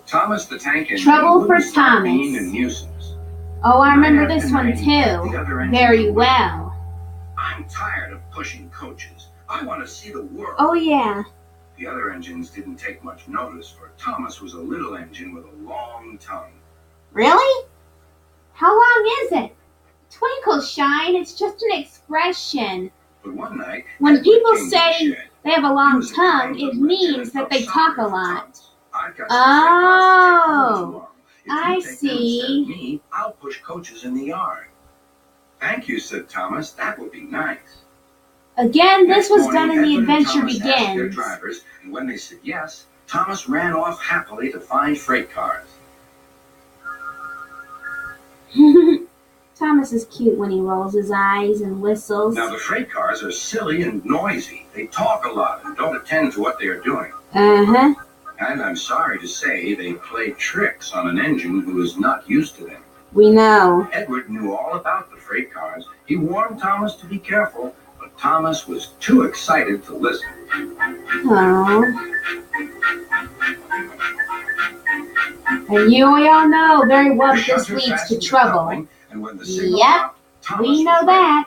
Thomas the Tank Engine Trouble for wouldn't stop being a Thomas. nuisance. Oh, I remember Night this after one night, the too. other engine Very would well. I'm tired of pushing coaches. I want to see the world. Oh, yeah. The other engines didn't take much notice, for Thomas was a little engine with a long tongue. Really? How long is it? Twinkle, Shine, it's just an expression. But one night, When Edward people came to the say shed. they have a He long was a tongue, kind it little means lieutenant that of they talk sorry a for lot. Thomas. I've got some freight cars to take home to I If you take them instead of see. me, I'll push coaches in the yard. Thank you, said Thomas. That would be nice. Again, this Next was morning, done in The Edward and Adventure Thomas asked their Begins. drivers, and when they said yes, Thomas ran off happily to find freight cars. Thomas is cute when he rolls his eyes and whistles. Now, the freight cars are silly and noisy. They talk a lot and don't attend to what they are doing. Uh-huh. And I'm sorry to say they play tricks on an engine who is not used to them. We know. Edward knew all about the freight cars. He warned Thomas to be careful, but Thomas was too excited to listen. Oh. And you all know very well The that this shutter leads to fastened the trouble. coupling, and when the signal Yep, stopped, Thomas we was know ready. that.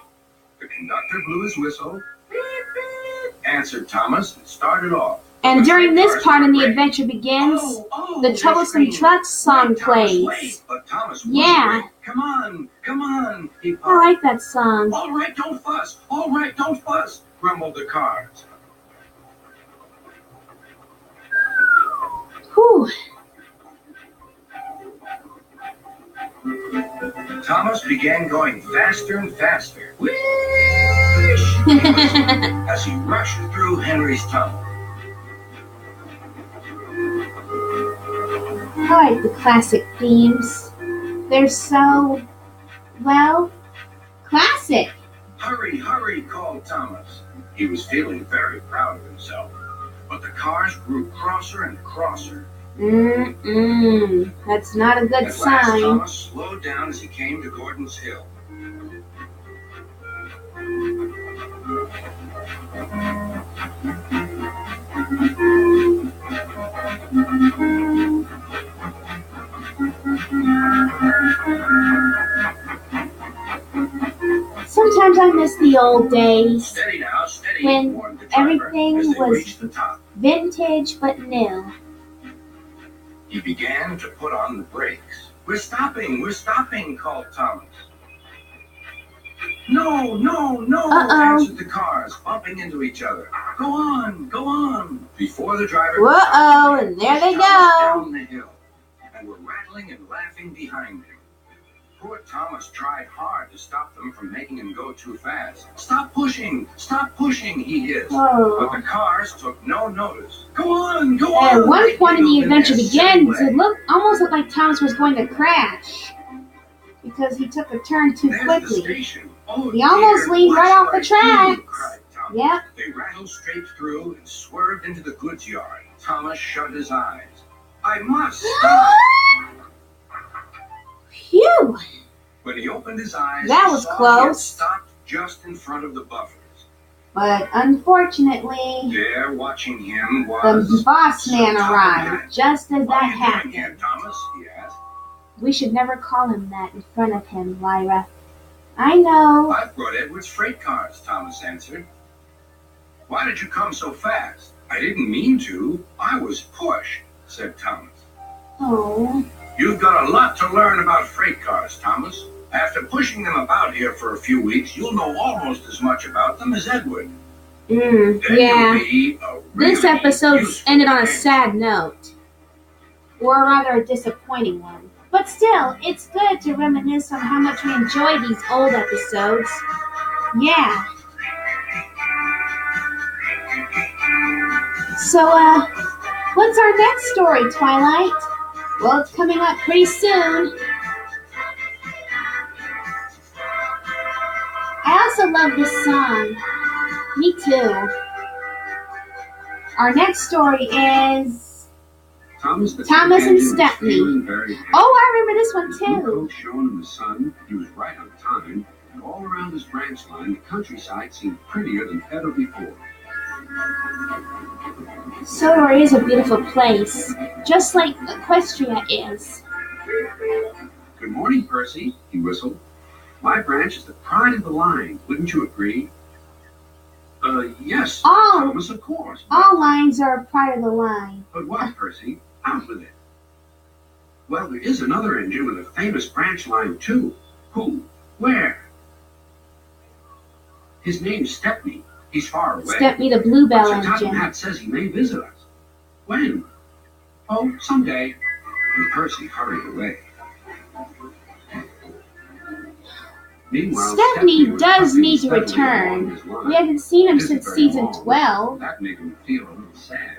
The conductor blew his whistle, beep, beep, answered Thomas, and started off. And The during freight this cars part were in The ready. Adventure Begins, Oh, the they Troublesome screamed. Trucks song Wait, Thomas, plays. wait. But Thomas Yeah. wouldn't wait. Come on, he I puffed. like that song. All right, don't fuss. All right, don't fuss, grumbled the cars. Whew. Thomas began going faster and faster. Whoosh! As he rushed through Henry's tunnel. I like the classic themes. They're so, well, classic. Hurry, hurry, called Thomas. He was feeling very proud of himself. But the cars grew crosser and crosser. That's not a good At last, sign. Thomas slowed down as he came to Gordon's Hill. Sometimes I miss the old days Steady now, steady, when warned the driver everything as they was reached the top. vintage but new. He began to put on the brakes. We're stopping, called Thomas. No, answered the cars, bumping into each other. Go on. Before the driver could stop, Uh-oh, and there they Thomas go. down the hill, and were rattling and laughing behind him. Poor Thomas tried hard to stop them from making him go too fast. Stop pushing, he hissed. Oh. But the cars took no notice. Go on. At one they point in The giggled Adventure their silly Begins, it way. almost looked like Thomas was going to crash because he took a turn too There's the quickly. station. Oh, He almost dear, leaned right watch off the where I do, tracks. cried Thomas. Yep. They rattled straight through and swerved into the goods yard. Thomas shut his eyes. I must stop. Phew. When he opened his eyes, That he was saw close. he had stopped just in front of the buffers. But unfortunately, There, watching him was the boss man Tom arrived Cat. just as What that are you doing happened. here, Thomas? He asked. We should never call him that in front of him, Lyra. I know. I've brought Edward's freight cars, Thomas answered. Why did you come so fast? I didn't mean to. I was pushed, said Thomas. Oh. You've got a lot to learn about freight cars, Thomas. After pushing them about here for a few weeks, you'll know almost as much about them as Edward. Then Yeah. you'll be a This really episode useful ended on a man. sad note. Or rather a disappointing one. But still, it's good to reminisce on how much we enjoy these old episodes. Yeah. So, what's our next story, Twilight? Well, it's coming up pretty soon. I also love this song. Me too. Our next story is Thomas and Stepney. Oh, I remember this one too. Coat shone in the sun. He was right on time, and all around his branch line, the countryside seemed prettier than ever before. Sodor is a beautiful place, just like Equestria is. Good morning, Percy, he whistled. My branch is the pride of the line. Wouldn't you agree? Yes, All Thomas, of course. all lines are a part of the line. But what, Percy? Out with it. Well, there is another engine with a famous branch line, too. Who? Where? His name's Stepney. He's far away. Stepney the Bluebell But Sir Topham engine. Hatt says he may visit us. When? Oh, someday. And Percy hurried away. Meanwhile, Stepney was does puffing need to steadily return. along his line. We haven't seen him It isn't since very season long. 12. That made him feel a little sad.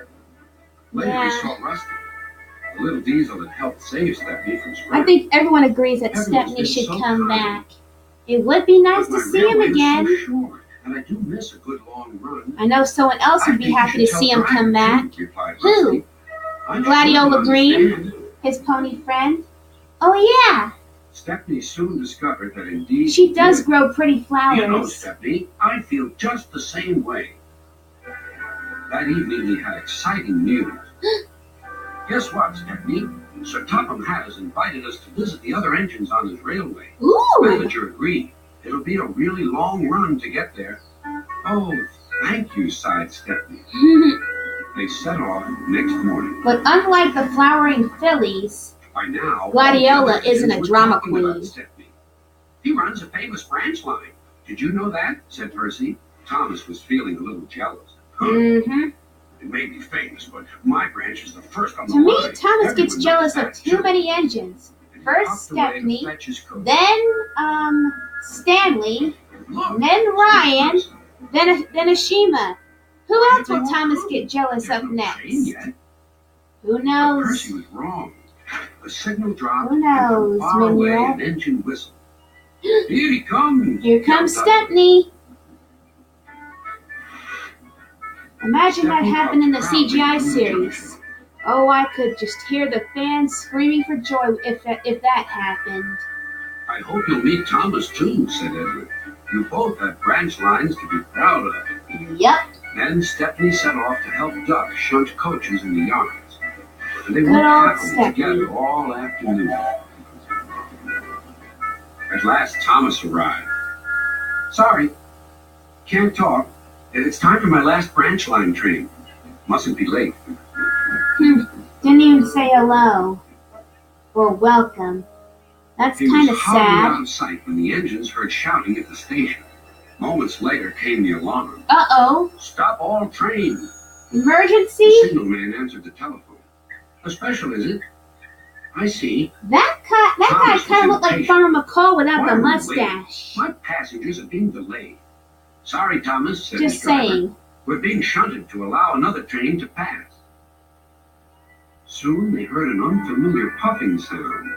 Later he Yeah. saw Rusty, the little diesel that helped save Stepney from I scrambling. think everyone agrees that Everyone's Stepney been should so come kind. back. It would be nice But to my see him railway is again. so short, and I do miss a good long run. I know someone else would I be think happy you to should see tell him come Brian, back. too, replied Who? Rusty. I'm Gladiola sure he'll Green? understand. His pony friend? Oh yeah, Stepney soon discovered that indeed she does would. grow pretty You know, flowers. Stepney, I feel just the same way. That evening he had exciting news. Guess what, Stepney? Sir Topham Hatt has invited us to visit the other engines on his railway. The Ooh! manager agreed. It'll be a really long run to get there. Oh, thank you, sighed Stepney. They set off next morning. But unlike the flowering fillies, By now, Gladiola all the other isn't a engines were drama talking about queen. Stepney. He runs a famous branch line. Did you know that? Said Percy. Thomas was feeling a little jealous. Huh? mm-hmm. It may be famous, but my branch is the first on the To me, line. Thomas gets Everyone jealous knows of that, too too. many engines. And he First puffed away to Stepney, fetch his coat. then Stanley, Look, then Ryan, Percy, then Ashima. Who else will Everything Thomas wrong. get jealous there's of no next? train yet. Who But knows? Percy was wrong. The signal dropped, Who and from knows, far away Minuet? an engine whistled. Here he comes! Here comes yelled Dudley. Stepney. Imagine that Stepney happened in the puffed proudly CGI through the series. junction. Oh, I could just hear the fans screaming for joy if that happened. I hope you'll meet Thomas too, said Edward. You both have branch lines to be proud of. Yup. Then Stepney set off to help Duck shunt coaches in the yards. And they Good worked old happily Stepney. together all afternoon. At last, Thomas arrived. Sorry, can't talk. It's time for my last branch line train. Mustn't be late. Didn't even say hello. Or welcome. That's He kind was of hardly out sad. of sight when the engines heard shouting at the station. Moments later came the alarm. Uh-oh. Stop all trains! The Emergency? signalman answered the telephone. A special, is it? I see. That guy Thomas kind of was looked like impatient. Farmer McCall without Why the are we mustache. My passengers are being delayed. Sorry, Thomas, said Just his driver. saying. We're being shunted to allow another train to pass. Soon they heard an unfamiliar puffing sound.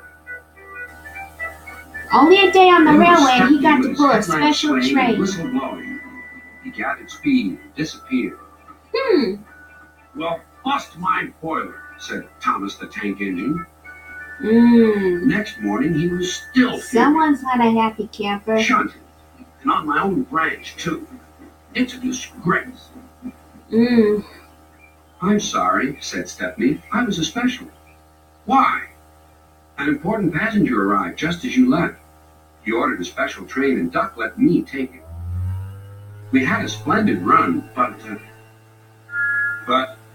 Only a day on the There was railway and he Stepney got with to his pull a headlights special swaying and train. whistle blowing. He gathered speed and disappeared. Well, bust my boiler, said Thomas the tank engine. Next morning he was still Someone's not a happy camper. shunted. And on my own branch, too. It's a disgrace. I'm sorry, said Stepney. I was a special. Why? An important passenger arrived just as you left. He ordered a special train and Duck let me take it. We had a splendid run, but,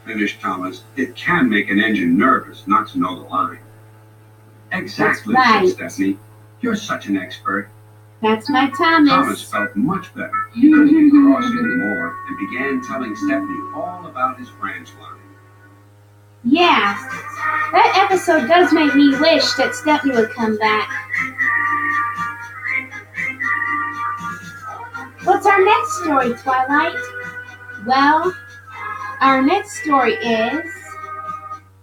finished Thomas, it can make an engine nervous not to know the line. Exactly, That's right. said Stepney. You're such an expert. That's my Thomas Thomas. felt much better. He couldn't get cross anymore and began telling Stepney all about his branch line. Yeah. That episode does make me wish that Stepney would come back. What's our next story, Twilight? Well, our next story is